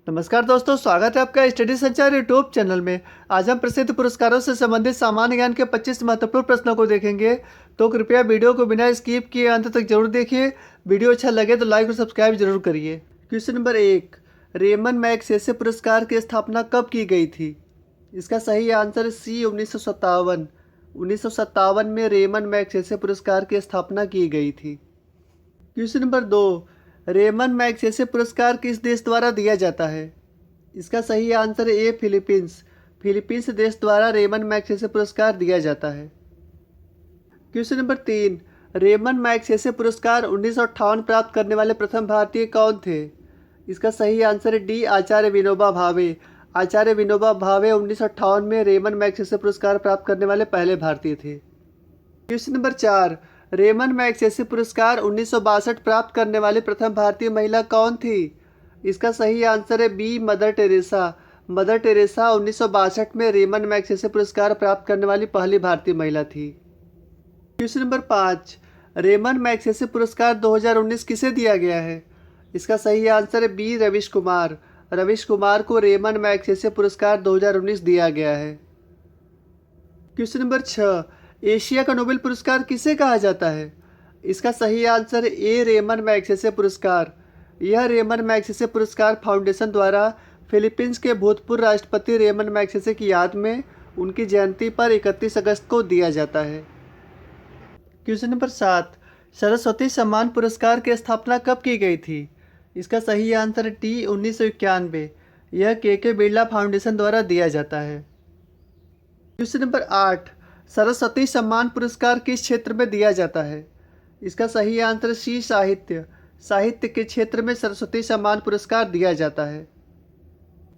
नमस्कार दोस्तों, स्वागत है आपका स्टडी संचार यूट्यूब चैनल में। आज हम प्रसिद्ध पुरस्कारों से संबंधित सामान्य ज्ञान के 25 महत्वपूर्ण प्रश्नों को देखेंगे। तो कृपया वीडियो को बिना स्किप किए अंत तक जरूर देखिए। वीडियो अच्छा लगे तो लाइक और सब्सक्राइब जरूर करिए। क्वेश्चन नंबर 1, रेमन मैगसेसे पुरस्कार की स्थापना कब की गई थी? इसका सही आंसर सी 1957। 1957 में रेमन मैगसेसे पुरस्कार की स्थापना की गई थी। क्वेश्चन नंबर 2, रेमन मैगसेसे पुरस्कार किस देश द्वारा दिया जाता है? इसका सही आंसर ए फिलीपींस। फिलीपींस देश द्वारा रेमन मैगसेसे पुरस्कार दिया जाता है। क्वेश्चन नंबर 3, रेमन मैगसेसे पुरस्कार 1958 प्राप्त करने वाले प्रथम भारतीय कौन थे? इसका सही आंसर है डी आचार्य विनोबा भावे। आचार्य विनोबा भावे 1958 में रेमन मैगसेसे पुरस्कार प्राप्त करने वाले पहले भारतीय थे। क्वेश्चन नंबर 4, रेमन मैगसेसे पुरस्कार 1962 प्राप्त करने वाली प्रथम भारतीय महिला कौन थी? इसका सही आंसर है B Mother Teresa. Mother Teresa 1962 में रेमन मैगसेसे पुरस्कार प्राप्त करने वाली पहली भारतीय महिला थी। क्वेश्चन नंबर 5, रेमन मैगसेसे पुरस्कार 2019 किसे दिया गया है? इसका सही आंसर है बी रविश कुमार। रविश कुमार को रेमन मैगसेसे पुरस्कार 2019 दिया गया है। क्वेश्चन नंबर 6, एशिया का नोबेल पुरस्कार किसे कहा जाता है? इसका सही आंसर है ए रेमन मैगसेसे पुरस्कार। यह रेमन मैगसेसे पुरस्कार फाउंडेशन द्वारा फिलीपींस के भूतपूर्व राष्ट्रपति रेमन मैगसेसे की याद में उनकी जयंती पर 31 अगस्त को दिया जाता है। क्वेश्चन नंबर 7, सरस्वती सम्मान पुरस्कार की स्थापना कब की गई थी? इसका सही आंसर टी 1991। यह के बिरला फाउंडेशन द्वारा दिया जाता है। क्वेश्चन नंबर 8, सरस्वती सम्मान पुरस्कार किस क्षेत्र में दिया जाता है? इसका सही आंसर सी साहित्य। साहित्य के क्षेत्र में सरस्वती सम्मान पुरस्कार दिया जाता है।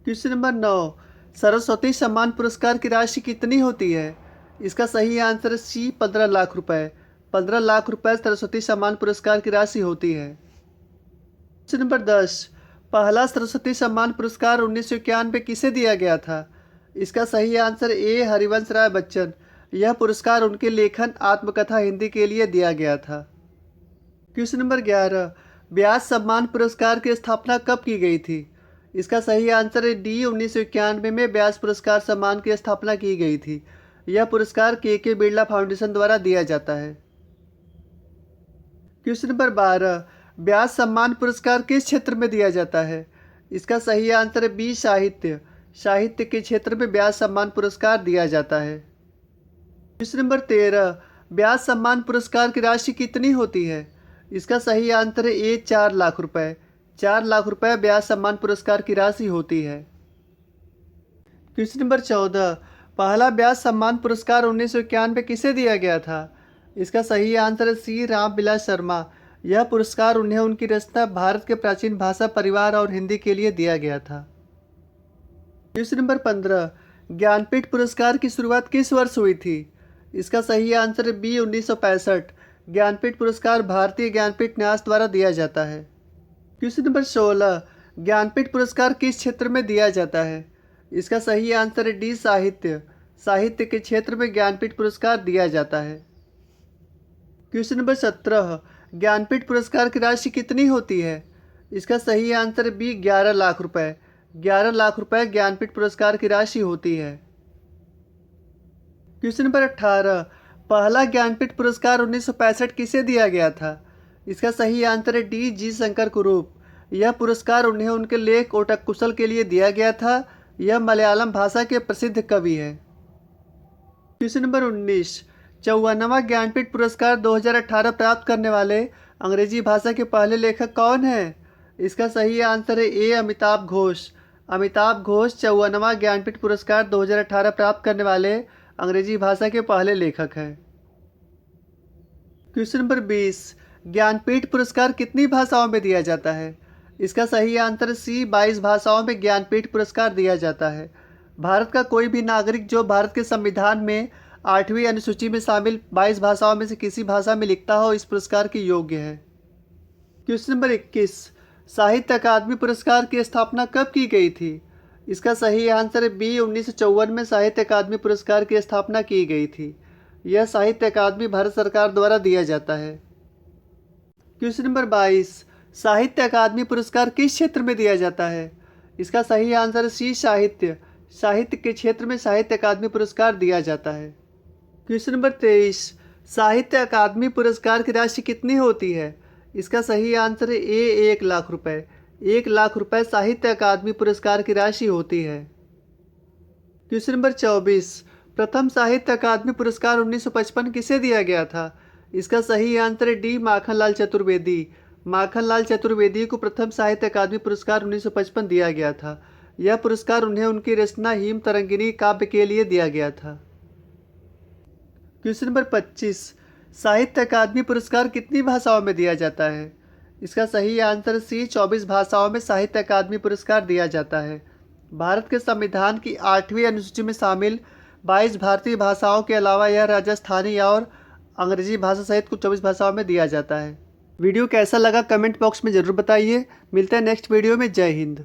क्वेश्चन नंबर 9, सरस्वती सम्मान पुरस्कार की राशि कितनी होती है? इसका सही आंसर सी 15 लाख रुपए। 15 लाख रुपए सरस्वती सम्मान पुरस्कार की राशि होती है। क्वेश्चन नंबर 10, पहला सरस्वती सम्मान पुरस्कार 1991 किसे दिया गया था? इसका सही आंसर ए हरिवंश राय बच्चन। यह पुरस्कार उनके लेखन आत्मकथा हिंदी के लिए दिया गया था। क्वेश्चन नंबर 11, व्यास सम्मान पुरस्कार की स्थापना कब की गई थी? इसका सही आंसर है डी 1991 में व्यास पुरस्कार सम्मान की स्थापना की गई थी। यह पुरस्कार के बिरला फाउंडेशन द्वारा दिया जाता है। क्वेश्चन नंबर 12, व्यास सम्मान पुरस्कार किस क्षेत्र में दिया जाता है? इसका सही आंसर है बी साहित्य। साहित्य के क्षेत्र में व्यास सम्मान पुरस्कार दिया जाता है। क्वेश्चन नंबर 13, व्यास सम्मान पुरस्कार की राशि कितनी होती है? इसका सही आंसर है ए 4 लाख रुपए। 4 लाख रुपए व्यास सम्मान पुरस्कार की राशि होती है। क्वेश्चन नंबर 14, पहला व्यास सम्मान पुरस्कार 1991 किसे दिया गया था? इसका सही आंसर है सी राम विलास शर्मा। यह पुरस्कार उन्हें उनकी रचना भारत के प्राचीन भाषा परिवार और हिंदी के लिए दिया गया था। क्वेश्चन नंबर 15, ज्ञानपीठ पुरस्कार की शुरुआत किस वर्ष हुई थी? इसका सही आंसर है बी 1965। ज्ञानपीठ पुरस्कार भारतीय ज्ञानपीठ न्यास द्वारा दिया जाता है। क्वेश्चन नंबर 16, ज्ञानपीठ पुरस्कार किस क्षेत्र में दिया जाता है? इसका सही आंसर है डी साहित्य। साहित्य के क्षेत्र में ज्ञानपीठ पुरस्कार दिया जाता है। क्वेश्चन नंबर 17, ज्ञानपीठ पुरस्कार की राशि कितनी होती है? इसका सही आंसर है बी 11 लाख रुपए। 11 लाख रुपए ज्ञानपीठ पुरस्कार की राशि होती है। क्वेश्चन नंबर 18, पहला ज्ञानपीठ पुरस्कार 1965 किसे दिया गया था? इसका सही आंसर है डी जी शंकर कुरूप। यह पुरस्कार उन्हें उनके लेख ओटक कुशल के लिए दिया गया था। यह मलयालम भाषा के प्रसिद्ध कवि हैं। क्वेश्चन नंबर 19, 54वां ज्ञानपीठ पुरस्कार 2018 प्राप्त करने वाले अंग्रेजी भाषा के पहले लेखक कौन हैं? इसका सही आंसर है ए अमिताभ घोष। अमिताभ घोष 54वां ज्ञानपीठ पुरस्कार 2018 प्राप्त करने वाले अंग्रेजी भाषा के पहले लेखक हैं। क्वेश्चन नंबर 20, ज्ञानपीठ पुरस्कार कितनी भाषाओं में दिया जाता है? इसका सही आंसर सी 22 भाषाओं में ज्ञानपीठ पुरस्कार दिया जाता है। भारत का कोई भी नागरिक जो भारत के संविधान में 8वीं अनुसूची में शामिल 22 भाषाओं में से किसी भाषा में लिखता हो इस पुरस्कार के योग्य है। क्वेश्चन नंबर 21, साहित्य अकादमी पुरस्कार की स्थापना कब की गई थी? इसका सही आंसर है बी 1954 में साहित्य अकादमी पुरस्कार की स्थापना की गई थी। यह साहित्य अकादमी भारत सरकार द्वारा दिया जाता है। क्वेश्चन नंबर 22, साहित्य अकादमी पुरस्कार किस क्षेत्र में दिया जाता है? इसका सही आंसर है सी साहित्य। साहित्य के क्षेत्र में साहित्य अकादमी पुरस्कार दिया जाता है। क्वेश्चन नंबर 23, साहित्य अकादमी पुरस्कार की राशि कितनी होती है? इसका सही आंसर है ए 1,00,000 रुपये। 1,00,000 रुपये साहित्य अकादमी पुरस्कार की राशि होती है। क्वेश्चन नंबर 24, प्रथम साहित्य अकादमी पुरस्कार 1955 किसे दिया गया था? इसका सही आंसर है डी माखनलाल चतुर्वेदी। माखनलाल चतुर्वेदी को प्रथम साहित्य अकादमी पुरस्कार 1955 दिया गया था। यह पुरस्कार उन्हें उनकी रचना हिम तरंगिनी काव्य के लिए दिया गया था। क्वेश्चन नंबर 25, साहित्य अकादमी पुरस्कार कितनी भाषाओं में दिया जाता है? इसका सही आंसर सी 24 भाषाओं में साहित्य अकादमी पुरस्कार दिया जाता है। भारत के संविधान की 8वीं अनुसूची में शामिल 22 भारतीय भाषाओं के अलावा यह राजस्थानी और अंग्रेजी भाषा सहित कुछ 24 भाषाओं में दिया जाता है। वीडियो कैसा लगा कमेंट बॉक्स में ज़रूर बताइए। मिलते हैं नेक्स्ट वीडियो में। जय हिंद।